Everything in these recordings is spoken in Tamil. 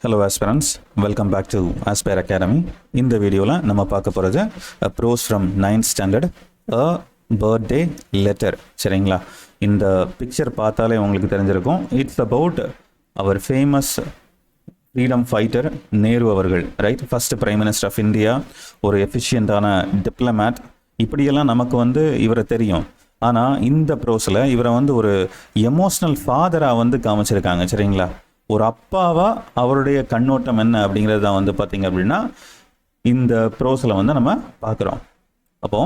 Hello aspirants, welcome back to Aspire Academy. இந்த வீடியோவில் நம்ம பார்க்க போகிறது bros from 9th standard a birthday letter. சரிங்களா? இந்த பிக்சர் பார்த்தாலே உங்களுக்கு தெரிஞ்சிருக்கும். It's about our famous freedom fighter Nehru அவர்கள், right? First prime minister of India, ஒரு எஃபிஷியண்டான டிப்ளமேட். இப்படியெல்லாம் நமக்கு இவரை தெரியும். ஆனால் இந்த ப்ரோஸில் இவரை ஒரு எமோஷ்னல் ஃபாதராக காமிச்சிருக்காங்க. சரிங்களா? ஒரு அப்பாவா அவருடைய கண்ணோட்டம் என்ன அப்படிங்கிறது தான் பார்த்தீங்க அப்படின்னா இந்த ப்ரோஸில் நம்ம பார்க்குறோம். அப்போ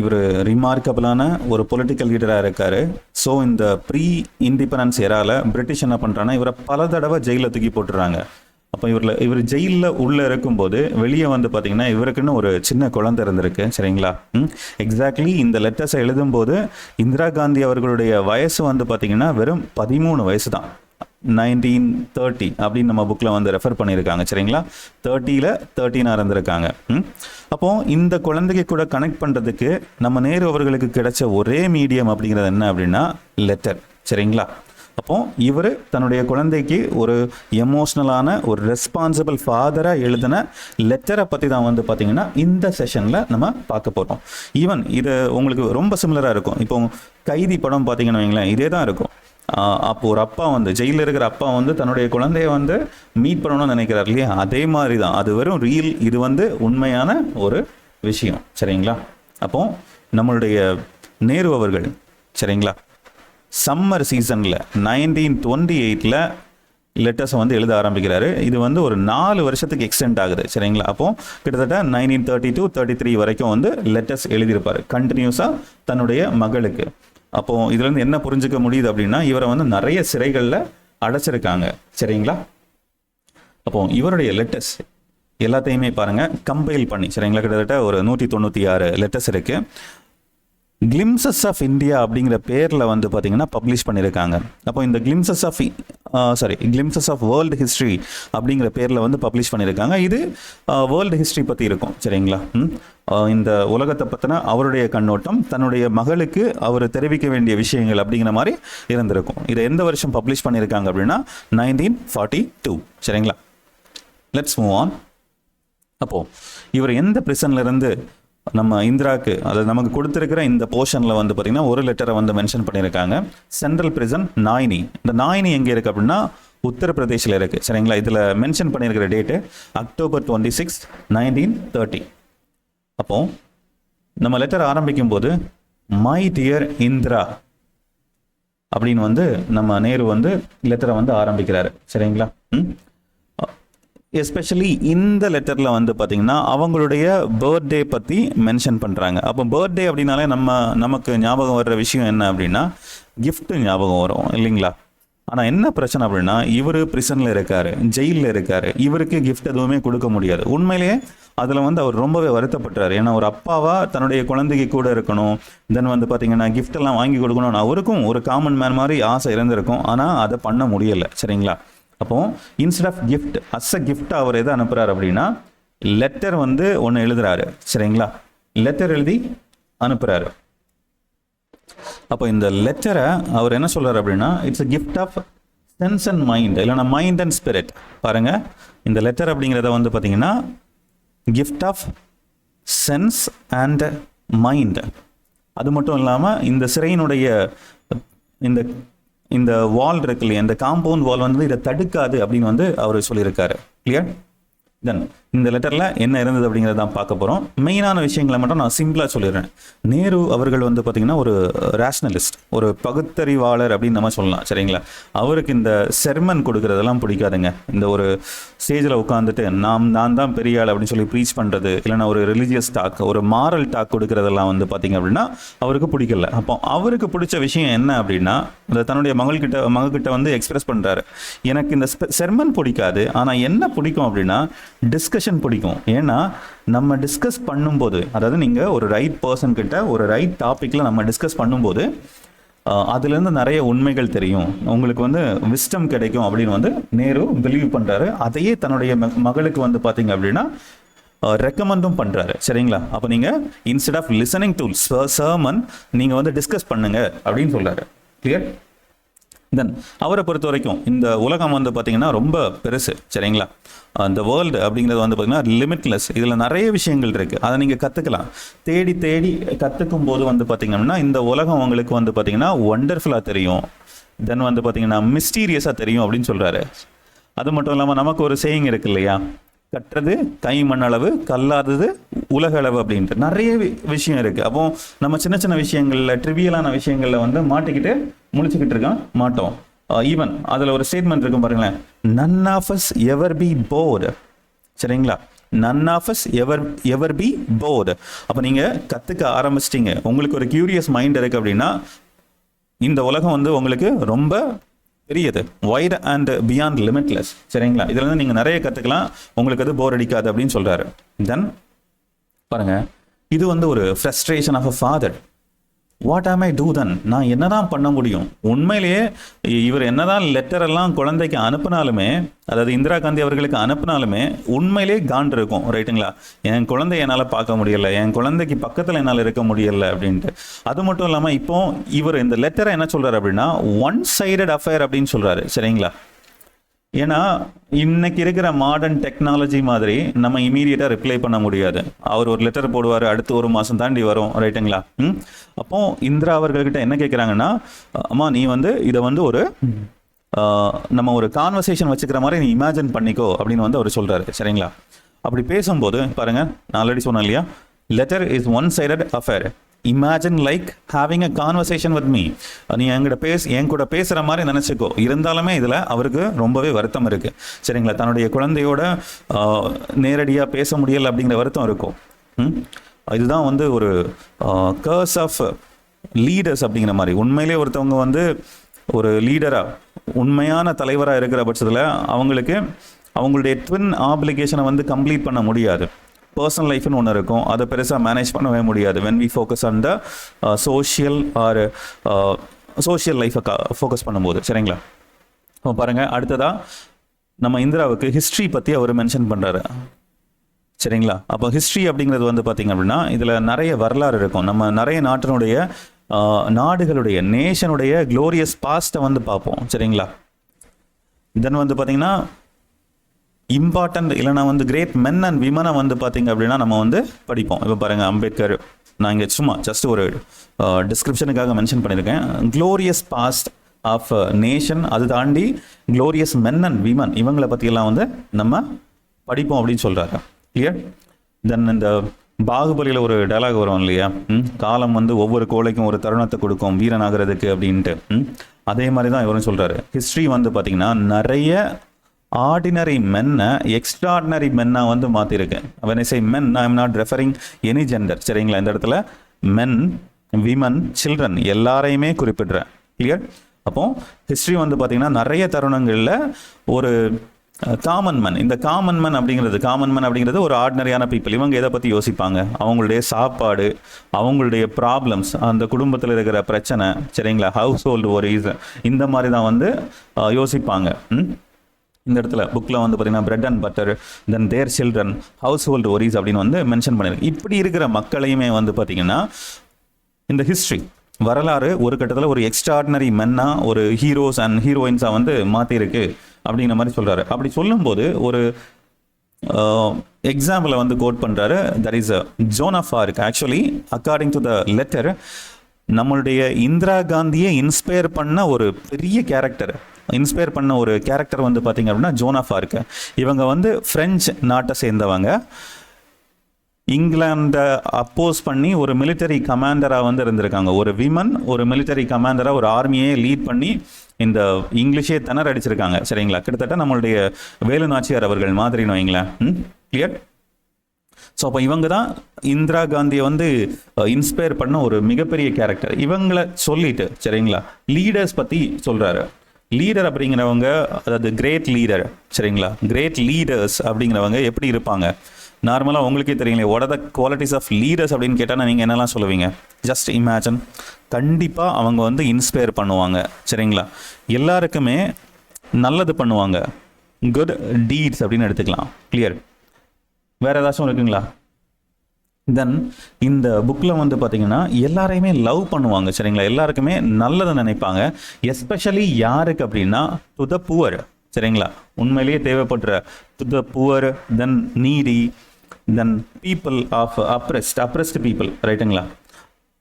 இவர் ரிமார்க்கபிளான ஒரு பொலிட்டிக்கல் லீடராக இருக்கார். ஸோ இந்த ப்ரீ இண்டிபெண்டன்ஸ் எரால பிரிட்டிஷ் என்ன பண்ணுறாங்கன்னா இவரை பல தடவை ஜெயிலில் தூக்கி போட்டுடுறாங்க. அப்போ இவர் ஜெயிலில் உள்ளே இருக்கும்போது வெளியே பார்த்தீங்கன்னா இவருக்குன்னு ஒரு சின்ன குழந்தை இருந்திருக்கு. சரிங்களா? எக்ஸாக்ட்லி இந்த லெட்டர்ஸை எழுதும்போது இந்திரா காந்தி அவர்களுடைய வயசு பார்த்தீங்கன்னா வெறும் 13 வயசு தான். 1930 அப்படின்னு நம்ம புக்கில் ரெஃபர் பண்ணியிருக்காங்க. சரிங்களா? 30ல் 13 இருந்திருக்காங்க. அப்போ இந்த குழந்தைக்கு கூட கனெக்ட் பண்ணுறதுக்கு நம்ம நேரு அவர்களுக்கு கிடைச்ச ஒரே மீடியம் அப்படிங்கிறது என்ன அப்படின்னா லெட்டர். சரிங்களா? அப்போ இவர் தன்னுடைய குழந்தைக்கு ஒரு எமோஷ்னலான ஒரு ரெஸ்பான்சிபிள் ஃபாதராக எழுதின லெட்டரை பற்றி தான் பார்த்தீங்கன்னா இந்த செஷனில் நம்ம பார்க்க போகிறோம். ஈவன் இது உங்களுக்கு ரொம்ப சிமிலராக இருக்கும். இப்போ கைதி படம் பார்த்தீங்கன்னு வைங்களேன், இதே தான் இருக்கும். அப்போ ஒரு அப்பா ஜெயிலில் இருக்கிற அப்பா தன்னுடைய குழந்தைய மீட் பண்ணணும்னு நினைக்கிறார் இல்லையா? அதே மாதிரி தான். அது வெறும் ரீல், இது உண்மையான ஒரு விஷயம். சரிங்களா? அப்போ நம்மளுடைய நேரு அவர்கள், சரிங்களா, சம்மர் சீசனில் 1928 லெட்டர்ஸை எழுத ஆரம்பிக்கிறாரு. இது ஒரு 4 வருஷத்துக்கு எக்ஸ்டெண்ட் ஆகுது. சரிங்களா? அப்போ கிட்டத்தட்ட 1932-33 வரைக்கும் லெட்டர்ஸ் எழுதியிருப்பார் கண்டினியூஸாக தன்னுடைய மகளுக்கு. அப்போ இதுலேருந்து என்ன புரிஞ்சுக்க முடியுது அப்படின்னா இவரை நிறைய சிறைகளில் அடைச்சிருக்காங்க. சரிங்களா? அப்போ இவருடைய லெட்டர்ஸ் எல்லாத்தையுமே பாருங்க, கம்பைல் பண்ணி, சரிங்களா, கிட்டத்தட்ட ஒரு 196 லெட்டர்ஸ் இருக்கு. கிளிம்சஸ் ஆஃப் இந்தியா அப்படிங்கிற பேரில் பார்த்தீங்கன்னா பப்ளிஷ் பண்ணியிருக்காங்க. அப்போ இந்த கிளிம்சஸ் ஆஃப் வேர்ல்டு ஹிஸ்ட்ரி அப்படிங்கிற பேரில் பப்ளிஷ் பண்ணியிருக்காங்க. இது வேர்ல்டு ஹிஸ்ட்ரி பற்றி இருக்கும். சரிங்களா? இந்த உலகத்தை பற்றின அவருடைய கண்ணோட்டம், தன்னுடைய மகளுக்கு அவர் தெரிவிக்க வேண்டிய விஷயங்கள் அப்படிங்கிற மாதிரி இருந்திருக்கும். இதை எந்த வருஷம் பப்ளிஷ் பண்ணியிருக்காங்க அப்படின்னா 1942. சரிங்களா? Let's move on. அப்போது இவர் எந்த பிரிசன்லேருந்து நம்ம இந்திராக்கு, அதாவது நமக்கு கொடுத்துருக்கிற இந்த போர்ஷனில் பார்த்தீங்கன்னா ஒரு லெட்டரை மென்ஷன் பண்ணியிருக்காங்க. Central prison Naini. இந்த நாயினி எங்கே இருக்குது அப்படின்னா உத்தரப்பிரதேசில் இருக்குது. சரிங்களா? இதில் மென்ஷன் பண்ணியிருக்கிற டேட்டு October 26, 1930. அப்போ நம்ம லெட்டர் ஆரம்பிக்கும் போது மை டியர் இந்திரா அப்படின்னு நம்ம நேரு லெட்டரை ஆரம்பிக்கிறாரு. சரிங்களா? எஸ்பெஷலி இந்த லெட்டரில் பார்த்தீங்கன்னா அவங்களுடைய பர்த்டே பற்றி மென்ஷன் பண்ணுறாங்க. அப்போ பர்த்டே அப்படின்னாலே நமக்கு ஞாபகம் வர்ற விஷயம் என்ன அப்படின்னா கிஃப்ட்டு ஞாபகம் வரும் இல்லைங்களா? ஆனால் என்ன பிரச்சனை அப்படின்னா இவர் பிரிசனில் இருக்கார், ஜெயிலில் இருக்கார். இவருக்கு கிஃப்ட் எதுவுமே கொடுக்க முடியாது. உண்மையிலேயே அதில் அவர் ரொம்பவே வருத்தப்பட்டார். ஏன்னா ஒரு அப்பாவாக தன்னுடைய குழந்தைக்கு கூட இருக்கணும், தென் பார்த்தீங்கன்னா கிஃப்ட் எல்லாம் வாங்கி கொடுக்கணும்னு அவருக்கும் ஒரு காமன் மேன் மாதிரி ஆசை இருந்திருக்கும். ஆனால் அதை பண்ண முடியலை. சரிங்களா? அப்போ instead of gift as a gift அவர் எதை அனுப்புகிறார் அப்படின்னா லெட்டர் ஒன்று எழுதுறாரு. சரிங்களா? லெட்டர் எழுதி அனுப்புகிறாரு. அப்போ இந்த லெட்டரை அவர் என்ன சொல்றாரு அப்படின்னா it's a gift of sense and mind, இல்லைன்னா மைண்ட் அண்ட் ஸ்பிரிட். பாருங்க, இந்த லெட்டர் அப்படிங்கிறத பார்த்தீங்கன்னா gift of sense and mind. அது மட்டும் இல்லாமல் இந்த சிறையினுடைய இந்த வால் இருக்கு இல்லையா, இந்த காம்பவுண்ட் வால் இதை தடுக்காது அப்படின்னு அவர் சொல்லியிருக்காரு. கிளியர்? தென் இந்த லெட்டரில் என்ன இருந்தது அப்படிங்கிறத தான் பார்க்க போகிறோம். மெயினான விஷயங்களை மட்டும் நான் சிம்பிளாக சொல்லிடுறேன். நேரு அவர்கள் பார்த்தீங்கன்னா ஒரு ரேஷ்னலிஸ்ட், ஒரு பகுத்தறிவாளர் அப்படின்னு நம்ம சொல்லலாம். சரிங்களா? அவருக்கு இந்த செர்மன் கொடுக்குறதெல்லாம் பிடிக்காதுங்க. இந்த ஒரு ஸ்டேஜில் உட்காந்துட்டு நான் தான் பெரிய ஆள் அப்படின்னு சொல்லி ப்ரீச் பண்ணுறது, இல்லைன்னா ஒரு ரிலீஜியஸ் டாக், ஒரு மாரல் டாக் கொடுக்குறதெல்லாம் பார்த்தீங்க அப்படின்னா அவருக்கு பிடிக்கல. அப்போ அவருக்கு பிடிச்ச விஷயம் என்ன அப்படின்னா தன்னுடைய மகள்கிட்ட எக்ஸ்பிரஸ் பண்ணுறாரு, எனக்கு இந்த செர்மன் பிடிக்காது, ஆனால் என்ன பிடிக்கும் அப்படின்னா டிஸ்கஷன் பிடிக்கும். ஏன்னா நம்ம டிஸ்கஸ் பண்ணும்போது, அதாவது நீங்கள் ஒரு ரைட் பர்சன் கிட்ட ஒரு ரைட் டாப்பிக்கில் நம்ம டிஸ்கஸ் பண்ணும்போது அதுலேருந்து நிறைய உண்மைகள் தெரியும், உங்களுக்கு விஸ்டம் கிடைக்கும் அப்படின்னு நேரு பிலீவ் பண்ணுறாரு. அதையே தன்னுடைய மகளுக்கு பார்த்தீங்க அப்படின்னா ரெக்கமெண்டும் பண்ணுறாரு. சரிங்களா? அப்போ நீங்கள் instead of listening to sermon நீங்கள் டிஸ்கஸ் பண்ணுங்க அப்படின்னு சொல்கிறாரு. கிளியர்? தென் அவரை பொறுத்த வரைக்கும் இந்த உலகம் வந்து பார்த்திங்கன்னா ரொம்ப பெருசு, சரிங்களா. அந்த வேர்ல்டு அப்படிங்கிறது வந்து பார்த்திங்கன்னா லிமிட்லெஸ். இதில் நிறைய விஷயங்கள் இருக்குது, அதை நீங்கள் கற்றுக்கலாம். தேடி தேடி கற்றுக்கும் போது வந்து பார்த்திங்கன்னா இந்த உலகம் உங்களுக்கு வந்து பார்த்திங்கன்னா ஒண்டர்ஃபுல்லாக தெரியும். தென் வந்து பார்த்திங்கன்னா மிஸ்டீரியஸாக தெரியும் அப்படின்னு சொல்கிறாரு. அது மட்டும் இல்லாமல் நமக்கு ஒரு சேயிங் இருக்கு இல்லையா, கற்றது கை மண்ணளவு கல்லாதது உலக அளவு அப்படின்ட்டு நிறைய விஷயம் இருக்குது. அப்போ நம்ம சின்ன சின்ன விஷயங்களில் ட்ரிவியலான விஷயங்களில் வந்து மாட்டிக்கிட்டு முழிச்சுக்கிட்டு இருக்கோம் மாட்டோம். ஈவன் அதில் ஒரு ஸ்டேட்மெண்ட் இருக்கும் பாருங்களேன், none of us ever be bored, சரிங்களா. None of us ever be bored. அப்போ நீங்கள் கற்றுக்க ஆரம்பிச்சிட்டிங்க, உங்களுக்கு ஒரு கியூரியஸ் மைண்ட் இருக்குது அப்படின்னா இந்த உலகம் வந்து உங்களுக்கு ரொம்ப பெரியது, வைட் அண்ட் பியாண்ட் லிமிட்லெஸ், சரிங்களா. இதுல இருந்து நீங்கள் நிறைய கற்றுக்கலாம், உங்களுக்கு அது போர் அடிக்காது அப்படின்னு சொல்கிறாரு. தென் பாருங்க, இது வந்து ஒரு frustration of a father. What am I two then, நான் என்னதான் பண்ண முடியும். உண்மையிலேயே இவர் என்னதான் லெட்டர் எல்லாம் குழந்தைக்கு அனுப்பினாலுமே, அதாவது இந்திரா காந்தி அவர்களுக்கு அனுப்பினாலுமே உண்மையிலேயே காண்ட் இருக்கும், ரைட்டுங்களா. என் குழந்தை என்னால் பார்க்க முடியலை, என் குழந்தைக்கு பக்கத்தில் என்னால் இருக்க முடியலை அப்படின்ட்டு. அது மட்டும் இல்லாமல் இப்போ இவர் இந்த லெட்டரை என்ன சொல்கிறார் அப்படின்னா ஒன் சைடட் அஃபேர் அப்படின்னு சொல்கிறாரு, சரிங்களா. ஏன்னா இன்னைக்கு இருக்கிற மாடர்ன் டெக்னாலஜி மாதிரி நம்ம இமீடியட்டாக ரிப்ளை பண்ண முடியாது. அவர் ஒரு லெட்டர் போடுவார், அடுத்து ஒரு மாதம் தாண்டி வரும், ரைட்டுங்களா. அப்போ இந்திரா அவர்கள்கிட்ட என்ன கேட்குறாங்கன்னா, அம்மா நீ வந்து இதை வந்து ஒரு நம்ம ஒரு கான்வர்சேஷன் வச்சுக்கிற மாதிரி நீ இமேஜின் பண்ணிக்கோ அப்படின்னு வந்து அவர் சொல்கிறாரு, சரிங்களா. அப்படி பேசும்போது பாருங்க, நான் ஆல்ரெடி சொன்னேன் இல்லையா, letter is one sided affair, imagine like having a conversation with me. நீ என் கூட பேசுகிற மாதிரி நினச்சிக்கோ. இருந்தாலுமே இதில் அவருக்கு ரொம்பவே வருத்தம் இருக்குது, சரிங்களா. தன்னுடைய குழந்தையோட நேரடியாக பேச முடியலை அப்படிங்கிற வருத்தம் இருக்கும். இதுதான் வந்து ஒரு கர்ஸ் ஆஃப் லீடர்ஸ் அப்படிங்கிற மாதிரி. உண்மையிலே ஒருத்தவங்க வந்து ஒரு லீடராக உண்மையான தலைவராக இருக்கிற பட்சத்தில் அவங்களுக்கு அவங்களுடைய ட்வின் ஆப்ளிகேஷனை வந்து கம்ப்ளீட் பண்ண முடியாது. பர்சனல் லைஃப்னு ஒன்று இருக்கும், அதை பெருசாக மேனேஜ் பண்ணவே முடியாது. When we focus on the social லைஃப்பை ஃபோக்கஸ் பண்ணும்போது, சரிங்களா. இப்போ பாருங்கள், அடுத்ததாக நம்ம இந்திராவுக்கு ஹிஸ்ட்ரி பற்றி அவர் மென்ஷன் பண்ணுறாரு, சரிங்களா. அப்போ ஹிஸ்ட்ரி அப்படிங்கிறது வந்து பார்த்திங்க அப்படின்னா இதில் நிறைய வரலாறு இருக்கும். நம்ம நிறைய நாடுகளுடைய நேஷனுடைய க்ளோரியஸ் பாஸ்ட்டை வந்து பார்ப்போம், சரிங்களா. தென் வந்து பார்த்திங்கன்னா இம்பார்ட்டன்ட் இல்லைனா வந்து கிரேட் மென் அண்ட் விமனை வந்து பார்த்திங்க அப்படின்னா நம்ம வந்து படிப்போம். இப்போ பாருங்கள், அம்பேத்கர், நான் இங்கே சும்மா ஜஸ்ட் ஒரு டிஸ்கிரிப்ஷனுக்காக மென்ஷன் பண்ணியிருக்கேன். க்ளோரியஸ் பாஸ்ட் ஆஃப் நேஷன், அது தாண்டி க்ளோரியஸ் மென் அண்ட் விமன், இவங்களை பற்றியெல்லாம் வந்து நம்ம படிப்போம் அப்படின்னு சொல்கிறாங்க, கிளியர். தென் இந்த பாகுபலியில் ஒரு டைலாக் வரும் இல்லையா, காலம் வந்து ஒவ்வொரு கோழைக்கும் ஒரு தருணத்தை கொடுக்கும் வீரனாகிறதுக்கு அப்படின்ட்டு. அதே மாதிரி தான் இவரும் சொல்கிறாரு. ஹிஸ்ட்ரி வந்து பார்த்திங்கன்னா நிறைய ஆர்டினரி மென்னை எக்ஸ்ட்ராடினரி மென்னாக வந்து மாற்றிருக்கேன். when I say men, I am not referring any gender, சரிங்களா. இந்த இடத்துல மென், விமன், சில்ட்ரன் எல்லாரையுமே குறிப்பிடுறேன், கிளியர். அப்போ ஹிஸ்ட்ரி வந்து பார்த்திங்கன்னா நிறைய தருணங்களில் ஒரு காமன் மேன், இந்த காமன் மேன் அப்படிங்கிறது ஒரு ஆர்டினரியான பீப்புள். இவங்க எதை பற்றி யோசிப்பாங்க, அவங்களுடைய சாப்பாடு, அவங்களுடைய ப்ராப்ளம்ஸ், அந்த குடும்பத்தில் இருக்கிற பிரச்சனை, சரிங்களா, ஹவுஸ் ஹோல்டு ஒரீஸ், இந்த மாதிரி தான் வந்து யோசிப்பாங்க. இந்த இடத்துல புக்கில் வந்து பார்த்திங்கன்னா bread and butter, then there children, house hold worries அப்படின்னு வந்து மென்ஷன் பண்ணியிருக்கு. இப்படி இருக்கிற மக்களையுமே வந்து பார்த்திங்கன்னா இந்த ஹிஸ்ட்ரி வரலாறு ஒரு கட்டத்தில் ஒரு எக்ஸ்ட்ராடினரி மென்னாக, ஒரு ஹீரோஸ் அண்ட் ஹீரோயின்ஸாக வந்து மாற்றிருக்கு அப்படிங்கிற மாதிரி சொல்கிறாரு. அப்படி சொல்லும்போது ஒரு எக்ஸாம்பிளை வந்து கோட் பண்ணுறாரு. That is Joan of Arc. Actually according to the letter நம்மளுடைய இந்திரா காந்தியை இன்ஸ்பயர் பண்ண ஒரு பெரிய கேரக்டர் வந்து பார்த்திங்க அப்படின்னா ஜோன் ஆஃப் ஆர்க். இவங்க வந்து ஃப்ரெஞ்சு நாட்டை சேர்ந்தவங்க. இங்கிலாண்டை அப்போஸ் பண்ணி ஒரு மிலிட்டரி கமாண்டராக வந்து இருந்திருக்காங்க. ஒரு விமன் ஒரு மிலிட்டரி கமாண்டராக ஒரு ஆர்மியே லீட் பண்ணி இந்த இங்கிலீஷே திணற அடிச்சிருக்காங்க, சரிங்களா. கிட்டத்தட்ட நம்மளுடைய வேலு நாச்சியார் அவர்கள் மாதிரின்னு வைங்களேன், கிளியர். ஸோ அப்போ இவங்க தான் இந்திரா காந்தியை வந்து இன்ஸ்பயர் பண்ண ஒரு மிகப்பெரிய கேரக்டர். இவங்களை சொல்லிட்டு, சரிங்களா, லீடர்ஸ் பற்றி சொல்கிறாரு. லீடர் அப்படிங்கிறவங்க, அதாவது கிரேட் லீடர், சரிங்களா, கிரேட் லீடர்ஸ் அப்படிங்கிறவங்க எப்படி இருப்பாங்க நார்மலாக உங்களுக்கே தெரியுங்களே. What are the qualities of leaders அப்படின்னு கேட்டால் நீங்கள் என்னெல்லாம் சொல்லுவீங்க? Just imagine. கண்டிப்பாக அவங்க வந்து இன்ஸ்பயர் பண்ணுவாங்க, சரிங்களா. எல்லாருக்குமே நல்லது பண்ணுவாங்க, குட் டீட்ஸ் அப்படின்னு எடுத்துக்கலாம், கிளியர். வேறு ஏதாச்சும் இருக்குங்களா? தென் இந்த புக்கில் வந்து பார்த்தீங்கன்னா எல்லாரையுமே லவ் பண்ணுவாங்க, சரிங்களா? எல்லாருக்குமே நல்லதை நினைப்பாங்க. எஸ்பெஷலி யாருக்கு அப்படின்னா டு த புவர், சரிங்களா? உண்மையிலேயே தேவைப்படுற to the poor, then needy, then people of oppressed people, ரைட்டுங்களா?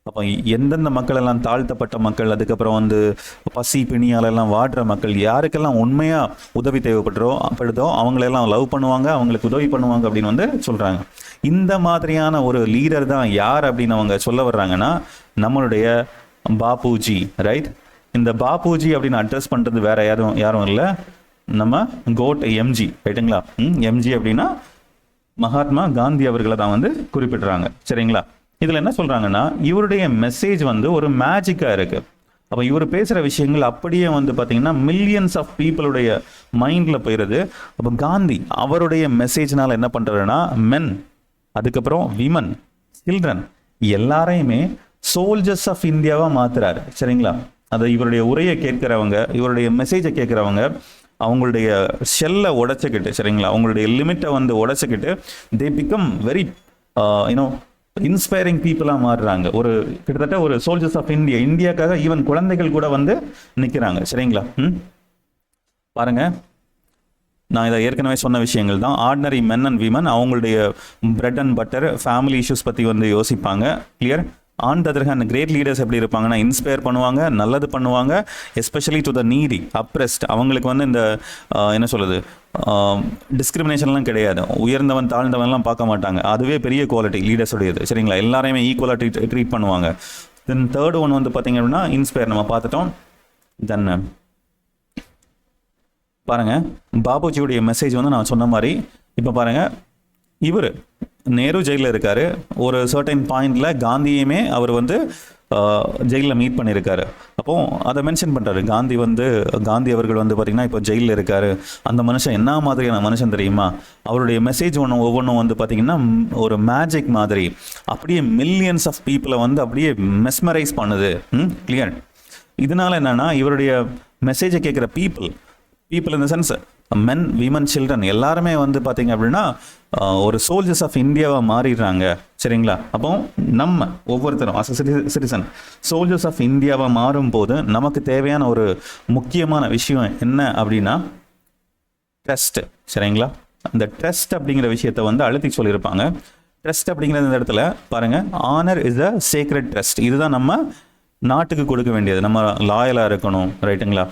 அப்போ எந்தெந்த மக்கள் எல்லாம் தாழ்த்தப்பட்ட மக்கள், அதுக்கப்புறம் வந்து பசி பிணியாலெல்லாம் வாடுற மக்கள், யாருக்கெல்லாம் உண்மையாக உதவி தேவைப்படுதோ அவங்களெல்லாம் லவ் பண்ணுவாங்க, அவங்களுக்கு உதவி பண்ணுவாங்க அப்படின்னு வந்து சொல்கிறாங்க. இந்த மாதிரியான ஒரு லீடர் தான் யார் அப்படின்னு அவங்க சொல்ல வர்றாங்கன்னா நம்மளுடைய பாபுஜி, ரைட்? இந்த பாபுஜி அப்படின்னு அட்ரஸ் பண்ணுறது வேற யாரும் இல்லை, நம்ம கோட் எம்ஜி, ரைட்டுங்களா? எம்ஜி அப்படின்னா மகாத்மா காந்தி அவர்களை தான் வந்து குறிப்பிடுறாங்க, சரிங்களா? இதில் என்ன சொல்கிறாங்கன்னா இவருடைய மெசேஜ் வந்து ஒரு மேஜிக்காக இருக்குது. அப்போ இவர் பேசுகிற விஷயங்கள் அப்படியே வந்து பார்த்தீங்கன்னா மில்லியன்ஸ் ஆஃப் பீப்புளுடைய மைண்டில் போயிடுது. அப்போ காந்தி அவருடைய மெசேஜ்னால் என்ன பண்ணுறாருன்னா மென், அதுக்கப்புறம் விமன், சில்ட்ரன் எல்லாரையுமே சோல்ஜர்ஸ் ஆஃப் இந்தியாவாக மாற்றுறாரு, சரிங்களா? அதை இவருடைய உரையை கேட்குறவங்க, இவருடைய மெசேஜை கேட்குறவங்க அவங்களுடைய ஷெல்லை உடைச்சிக்கிட்டு, சரிங்களா, அவங்களுடைய லிமிட்டை வந்து உடைச்சிக்கிட்டு தே பிகம் வெரி இன்ஸ்பைரிங் பீப்புளாக மாறுறாங்க. ஒரு கிட்டத்தட்ட ஒரு சோல்ஜர்ஸ் ஆஃப் இந்தியாக்காக ஈவன் குழந்தைகள் கூட வந்து நிற்கிறாங்க, சரிங்களா? பாருங்க, நான் இதை ஏற்கனவே சொன்ன விஷயங்கள் தான். ஆர்டினரி மென் அண்ட் விமன் அவங்களுடைய bread and butter family issues பற்றி வந்து யோசிப்பாங்க, clear? On the other hand great leaders எப்படி இருப்பாங்கன்னா இன்ஸ்பயர் பண்ணுவாங்க, நல்லது பண்ணுவாங்க, especially to the needy, oppressed. அவங்களுக்கு வந்து இந்த என்ன சொல்லுது டிஸ்கிரிமினேஷன்லாம் கிடையாது, உயர்ந்தவன் தாழ்ந்தவன்லாம் பார்க்க மாட்டாங்க. அதுவே பெரிய குவாலிட்டி லீடர்ஸுடையது, சரிங்களா? எல்லாரையுமே ஈக்குவலாக ட்ரீட் பண்ணுவாங்க. தென் தேர்ட் ஒன் வந்து பார்த்தீங்க அப்படின்னா இன்ஸ்பயர் நம்ம பார்த்துட்டோம். தென் பாருங்க பாபுஜியுடைய மெசேஜ் வந்து நான் சொன்ன மாதிரி இப்போ பாருங்க, இவர் நேரு ஜெயிலில் இருக்காரு. ஒரு சர்டைன் பாயிண்டில் காந்தியுமே அவர் வந்து ஜெயிலில் மீட் பண்ணியிருக்காரு. அப்போ அதை மென்ஷன் பண்ணுறாரு. காந்தி அவர்கள் வந்து பார்த்திங்கன்னா இப்போ ஜெயிலில் இருக்காரு. அந்த மனுஷன் என்ன மாதிரியான மனுஷன் தெரியுமா? அவருடைய மெசேஜ் ஒவ்வொன்றும் வந்து பார்த்திங்கன்னா ஒரு மேஜிக் மாதிரி அப்படியே மில்லியன்ஸ் ஆஃப் பீப்புளை வந்து அப்படியே மெஸ்மரைஸ் பண்ணுது, கிளியர்? இதனால என்னென்னா இவருடைய மெசேஜை கேட்குற people in the sense men, women, children எல்லாருமே வந்து பார்த்தீங்க அப்படின்னா ஒரு சோல்ஜர்ஸ் ஆஃப் இந்தியாவாக மாறிடுறாங்க, சரிங்களா? அப்போ நம்ம ஒவ்வொருத்தரும் as a citizen soldiers of இந்தியாவாக மாறும்போது நமக்கு தேவையான ஒரு முக்கியமான விஷயம் என்ன அப்படின்னா ட்ரஸ்ட், சரிங்களா? அந்த ட்ரஸ்ட் அப்படிங்கிற விஷயத்தை வந்து அழுத்தி சொல்லியிருப்பாங்க. ட்ரஸ்ட் அப்படிங்கிற இந்த இடத்துல பாருங்கள், honour is a sacred trust. இதுதான் நம்ம நாட்டுக்கு கொடுக்க வேண்டியது. நம்ம லாயலாக இருக்கணும், ரைட்டுங்களா?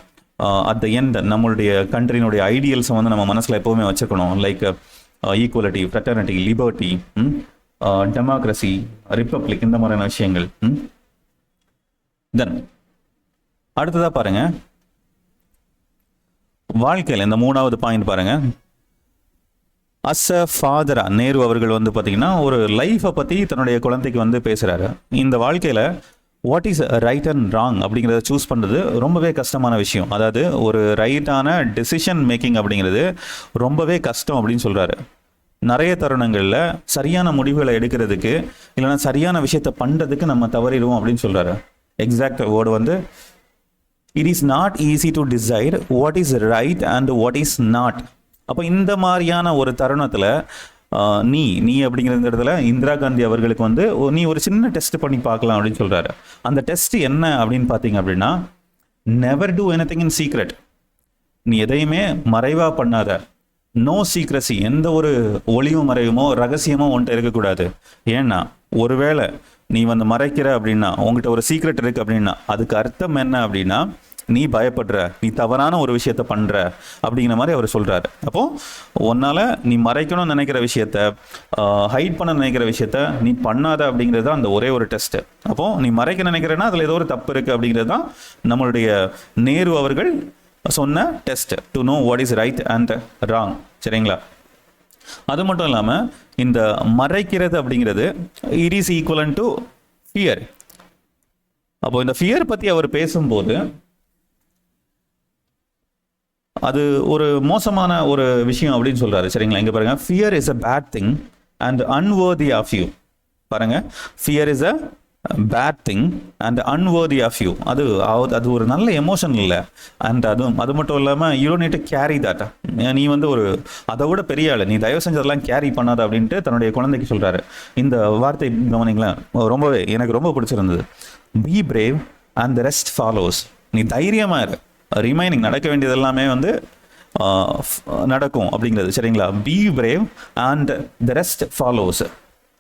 அட் த எண்ட் நம்மளுடைய கண்ட்ரியினுடைய ஐடியல்ஸை வந்து நம்ம மனசில் எப்போவுமே வச்சுக்கணும். Like equality, fraternity, liberty, democracy, republic, இந்த மாதிரியான விஷயங்கள். தென் அடுத்ததாக பாருங்க, வாழ்க்கையில் இந்த மூணாவது பாயிண்ட் பாருங்க. அஸ் அ ஃபாதரா நேரு அவர்கள் வந்து பார்த்தீங்கன்னா ஒரு லைஃப்பை பற்றி தன்னுடைய குழந்தைக்கு வந்து பேசுகிறாரு. இந்த வாழ்க்கையில் what is right and wrong அப்படிங்கிறத சூஸ் பண்ணுறது ரொம்பவே கஷ்டமான விஷயம். அதாவது ஒரு ரைட்டான டெசிஷன் மேக்கிங் அப்படிங்கிறது ரொம்பவே கஷ்டம் அப்படின்னு சொல்கிறாரு. நிறைய தருணங்களில் சரியான முடிவுகளை எடுக்கிறதுக்கு இல்லைன்னா சரியான விஷயத்தை பண்ணுறதுக்கு நம்ம தவறிடுவோம் அப்படின்னு சொல்கிறாரு. எக்ஸாக்ட் வேர்டு வந்து it is not easy to decide what is right and what is not. அப்போ இந்த மாதிரியான ஒரு தருணத்தில் நீ அப்படிங்கிற இடத்துல இந்திரா காந்தி அவர்களுக்கு வந்து நீ ஒரு சின்ன டெஸ்ட் பண்ணி பார்க்கலாம் அப்படின்னு சொல்கிறாரு. அந்த டெஸ்ட் என்ன அப்படின்னு பார்த்தீங்க அப்படின்னா நெவர் டூ எனிதிங் இன் சீக்ரெட். நீ எதையுமே மறைவாக பண்ணாத, நோ சீக்ரஸி, எந்த ஒரு ஒளிவு மறைவுமோ ரகசியமோ உன்கிட்ட இருக்கக்கூடாது. ஏன்னா ஒருவேளை நீ வந்து மறைக்கிற அப்படின்னா உங்ககிட்ட ஒரு சீக்ரெட் இருக்கு அப்படின்னா அதுக்கு அர்த்தம் என்ன அப்படின்னா நீ பயப்படுற, நீ தவறான ஒரு விஷயத்த பண்ணுற அப்படிங்கிற மாதிரி அவர் சொல்கிறாரு. அப்போது உன்னால் நீ மறைக்கணும்னு நினைக்கிற விஷயத்த, ஹைட் பண்ண நினைக்கிற விஷயத்த நீ பண்ணாத அப்படிங்கிறது தான் அந்த ஒரே ஒரு டெஸ்ட்டு. அப்போது நீ மறைக்க நினைக்கிறேன்னா அதில் ஏதோ ஒரு தப்பு இருக்குது அப்படிங்கிறது தான் நம்மளுடைய நேரு அவர்கள் சொன்ன test to know what is right and wrong, சரிங்களா? அது மட்டும் இல்லாமல் இந்த மறைக்கிறது அப்படிங்கிறது இட் இஸ் ஈக்குவலன் டு ஃபியர். அப்போ இந்த ஃபியர் பற்றி அவர் பேசும்போது அது ஒரு மோசமான ஒரு விஷயம் அப்படின்னு சொல்றாரு, சரிங்களா? இங்க பாருங்க, fear is a bad thing and unworthy of you. பாருங்க, fear is a bad thing and unworthy of you. அது ஒரு நல்ல எமோஷன் இல்லை. அண்ட் அது மட்டும் இல்லாமல் you don't need to carry that. நீ வந்து ஒரு அதை விட பெரிய ஆள், நீ தயவு செஞ்சதெல்லாம் கேரி பண்ணாத அப்படின்ட்டு தன்னுடைய குழந்தைக்கு சொல்கிறாரு. இந்த வார்த்தை கவனிங்களேன், ரொம்பவே எனக்கு ரொம்ப பிடிச்சிருந்தது. B brave and the rest follows. நீ தைரியமாக இரு, ரிமைனிங் நடக்க வேண்டியது எல்லாமே வந்து நடக்கும் அப்படிங்கிறது. சரிங்களா? Be brave and the rest follows.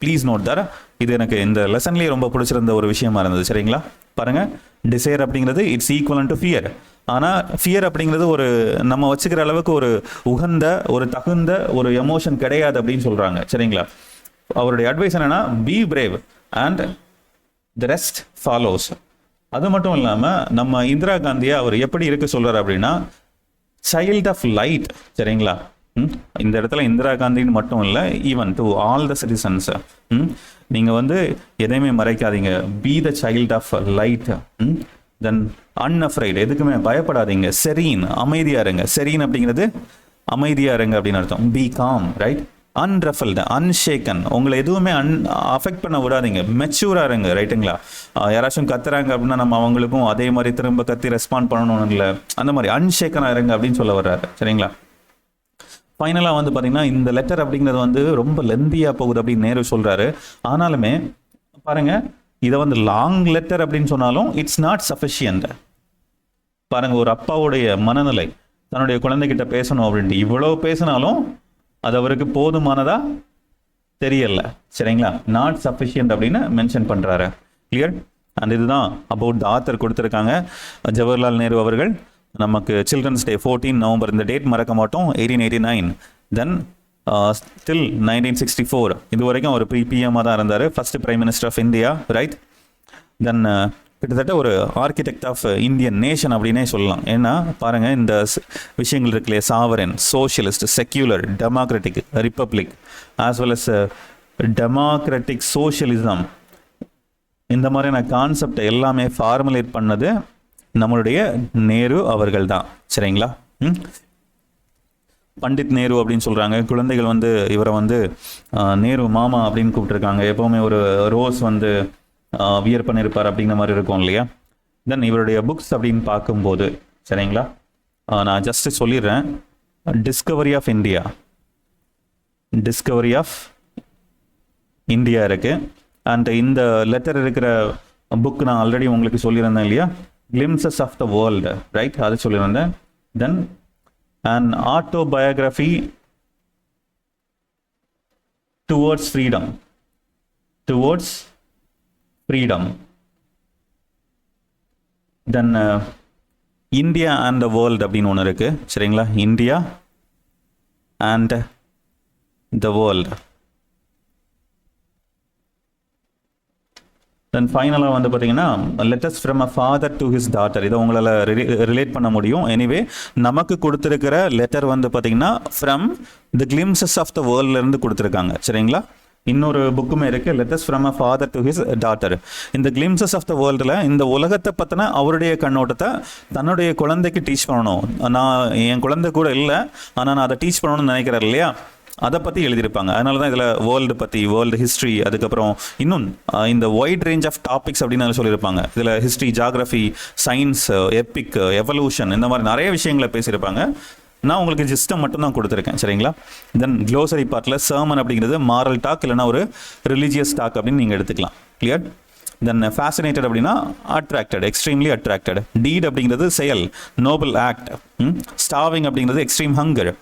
Please note that. இது எனக்கு இந்த லெசன்லேயே ரொம்ப பிடிச்சிருந்த ஒரு விஷயமா இருந்தது. சரிங்களா? பாருங்கள், டிசைர் அப்படிங்கிறது இட்ஸ் ஈக்குவலன் டு ஃபியர். ஆனால் ஃபியர் அப்படிங்கிறது ஒரு நம்ம வச்சுக்கிற அளவுக்கு ஒரு உகந்த ஒரு தகுந்த ஒரு எமோஷன் கிடையாது அப்படின்னு சொல்கிறாங்க. சரிங்களா? அவருடைய அட்வைஸ் என்னென்னா B brave and the rest follows. அது மட்டும் இல்லாமல் நம்ம இந்திரா காந்தியை அவர் எப்படி இருக்க சொல்கிறார் அப்படின்னா சைல்ட் ஆஃப் லைட். சரிங்களா? இந்த இடத்துல இந்திரா காந்தின்னு மட்டும் இல்லை, even to all the citizens. நீங்கள் வந்து எதையுமே மறைக்காதீங்க. Be the child of light. Then unafraid, எதுக்குமே பயப்படாதீங்க. செரீன், அமைதியாக இருங்க. செரீன் அப்படிங்கிறது அமைதியாக இருங்க அப்படின்னு அர்த்தம். Be calm, right? Unruffled, unshaken, உங்களை எதுவுமே அஃபெக்ட் பண்ண விடாதீங்க. மெச்சூராக இருங்க, ரைட்டுங்களா? யாராச்சும் கத்துறாங்க அப்படின்னா நம்ம அவங்களுக்கும் அதே மாதிரி திரும்ப கத்தி ரெஸ்பாண்ட் பண்ணணும்னு இல்லை, அந்த மாதிரி அன்ஷேக்கனாக இருங்க அப்படின்னு சொல்ல வர்றாரு. சரிங்களா? ஃபைனலாக வந்து பார்த்தீங்கன்னா இந்த லெட்டர் அப்படிங்கிறது வந்து ரொம்ப லெந்தியாக போகுது அப்படின்னு நேரு சொல்கிறாரு. ஆனாலுமே பாருங்கள், இதை வந்து லாங் லெட்டர் அப்படின்னு சொன்னாலும் இட்ஸ் நாட் சஃபிஷியன்ட். பாருங்கள், ஒரு அப்பாவுடைய மனநிலை, தன்னுடைய குழந்தைகிட்ட பேசணும் அப்படின்ட்டு இவ்வளோ பேசினாலும் அது அவருக்கு போதுமானதா தெரியல. சரிங்களா? நாட் சஃபிஷியன்ட் அப்படின்னு மென்ஷன் பண்ணுறாரு. கிளியர்? அண்ட் இதுதான் அபவுட் த ஆத்தர் கொடுத்துருக்காங்க. ஜவஹர்லால் நேரு அவர்கள் நமக்கு சில்ட்ரன்ஸ் டே 14 நவம்பர், இந்த டேட் மறக்க மாட்டோம். 1889 தென் till 1964 இது வரைக்கும் அவர் பிஎம்மாக தான் இருந்தார், first prime minister of India, right? Then கிட்டத்தட்ட ஒரு ஆர்கிடெக்ட் ஆஃப் இந்தியன் நேஷன் அப்படின்னே சொல்லலாம். ஏன்னா பாருங்கள், இந்த விஷயங்கள் இருக்குல்லையே, sovereign, socialist, secular, democratic, republic, as well as democratic socialism, இந்த மாதிரியான கான்செப்டை எல்லாமே ஃபார்முலேட் பண்ணது நம்மளுடைய நேரு அவர்கள் தான். சரிங்களா? பண்டித் நேரு அப்படின்னு சொல்கிறாங்க. குழந்தைகள் வந்து இவரை வந்து நேரு மாமா அப்படின்னு கூப்பிட்டுருக்காங்க. எப்போவுமே ஒரு ரோஸ் வந்து வியர் பண்ணியிருப்பார் அப்படிங்கிற மாதிரி இருக்கும் இல்லையா? தென் இவருடைய புக்ஸ் அப்படின்னு பார்க்கும்போது, சரிங்களா, நான் ஜஸ்ட் சொல்லிடுறேன். டிஸ்கவரி ஆஃப் இந்தியா இருக்குது. அண்ட் இந்த லெட்டர் இருக்கிற புக் நான் ஆல்ரெடி உங்களுக்கு சொல்லியிருந்தேன் இல்லையா, glimpses of the world, right? அது சொல்லியிருந்தேன். தென் an autobiography towards freedom. Then India and the world அப்படின்னு ஒன்று இருக்கு. சரிங்களா? India and the world. தென் ஃபைனலாக வந்து பார்த்தீங்கன்னா letters from a father to his daughter. இதை உங்களால் ரிலேட் பண்ண முடியும். எனிவே நமக்கு கொடுத்துருக்கிற லெட்டர் வந்து பார்த்தீங்கன்னா from the glimpses of the வேர்ல்ட்லேருந்து கொடுத்துருக்காங்க. சரிங்களா? இன்னொரு புக்குமே இருக்குது, letters from a father to his daughter. இந்த கிளிம்சஸ் ஆஃப் த வேர்ல்டில் இந்த உலகத்தை பற்றின அவருடைய கண்ணோட்டத்தை தன்னுடைய குழந்தைக்கு டீச் பண்ணணும். நான் என் குழந்தை கூட இல்லை, ஆனால் நான் அதை டீச் பண்ணணும்னு நினைக்கிறேன் இல்லையா, அதை பற்றி எழுதியிருப்பாங்க. அதனால தான் இதில் வேர்ல்டு பற்றி, வேர்ல்டு ஹிஸ்ட்ரி, அதுக்கப்புறம் இன்னும் இந்த ஒயிட் ரேஞ்ச் ஆஃப் டாபிக்ஸ் அப்படின்னு சொல்லியிருப்பாங்க. இதில் history, geography, science, epic, evolution, இந்த மாதிரி நிறைய விஷயங்களை பேசியிருப்பாங்க. நான் உங்களுக்கு ஜிஸ்டம் மட்டும்தான் கொடுத்துருக்கேன். சரிங்களா? தென் க்ளோசரி பார்ட்டில் சர்மன் அப்படிங்கிறது மாரல் டாக், இல்லைனா ஒரு ரிலீஜியஸ் டாக் அப்படின்னு நீங்கள் எடுத்துக்கலாம். கிளியர்? தென் ஃபேசினேட்டட் அப்படின்னா அட்ராக்டட், எக்ஸ்ட்ரீம்லி அட்ராக்டட். டீட் அப்படிங்கிறது செயல், நோபல் ஆக்ட். ஸ்டாவிங் அப்படிங்கிறது எக்ஸ்ட்ரீம் ஹங்கர்.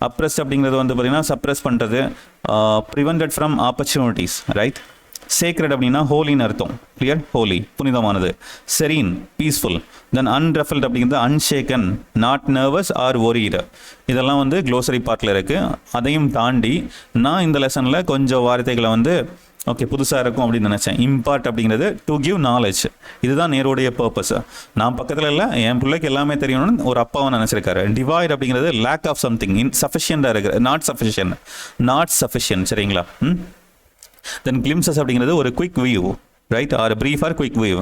அப்ரெஸ்ட் அப்படிங்கிறது வந்து பார்த்தீங்கன்னா சப்ரெஸ் பண்ணுறது, prevented from opportunities, right? Sacred அப்படின்னா ஹோலின்னு அர்த்தம். கிளியர்? ஹோலி, புனிதமானது. Serine, peaceful. தென் அன்ரஃபல்ட் அப்படிங்கிறது அன்ஷேக்கன், நாட் நர்வஸ் ஆர் ஒரீடு. இதெல்லாம் வந்து க்ளோசரி பார்ட்டில் இருக்குது. அதையும் தாண்டி நான் இந்த லெசனில் கொஞ்சம் வார்த்தைகளை வந்து ஓகே புதுசாக இருக்கும் அப்படின்னு நினச்சேன். இம்பார்ட் அப்படிங்கிறது டு கிவ் நாலேஜ். இதுதான் நேருடைய பர்பஸ். நான் பக்கத்தில் இல்லை, என் பிள்ளைக்கு எல்லாமே தெரியணும்னு ஒரு அப்பாவை நினச்சிருக்காரு. டிவைட் அப்படிங்கிறது லேக் ஆஃப் சம்திங், சஃபிஷியண்டாக இருக்குது, நாட் சஃபிஷியன்ட். சரிங்களா? தென் கிளிம்சஸ் அப்படிங்கிறது ஒரு quick view, right? Or brief or quick view.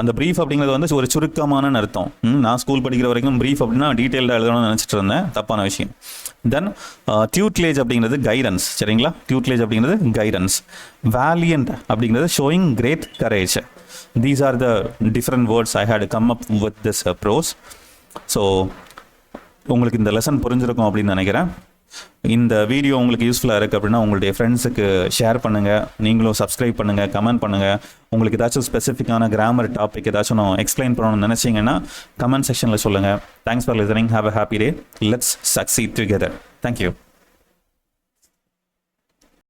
அந்த ப்ரீஃப் அப்படிங்கிறது வந்து ஒரு சுருக்கமான அர்த்தம். நான் ஸ்கூல் படிக்கிற வரைக்கும் ப்ரீஃப் அப்படின்னா டீட்டெயில்டாக எழுதணும்னு நினச்சிட்டு இருந்தேன், தப்பான விஷயம். தென் டியூட்லேஜ் அப்படிங்கிறது கைடன்ஸ், சரிங்களா? டியூட்லேஜ் அப்படிங்கிறது கைடன்ஸ். வேலியன்ட் அப்படிங்கிறது showing great courage. These are the different words I had come up with this prose. So உங்களுக்கு இந்த லெசன் புரிஞ்சிருக்கும் அப்படின்னு நினைக்கிறேன். இந்த வீடியோ உங்களுக்கு யூஸ்ஃபுல்லாக இருக்குது அப்படின்னா உங்களுடைய ஃப்ரெண்ட்ஸுக்கு ஷேர் பண்ணுங்கள். நீங்களும் சப்ஸ்கிரைப் பண்ணுங்கள், கமெண்ட் பண்ணுங்கள். உங்களுக்கு ஏதாச்சும் ஸ்பெசிஃபிக்கான கிராமர் டாபிக் ஏதாச்சும் நான் எக்ஸ்பிளைன் பண்ணணும்னு நினச்சிங்கன்னா கமெண்ட் செக்ஷனில் சொல்லுங்கள். Thanks for listening. Have a happy day. Let's succeed together. Thank you.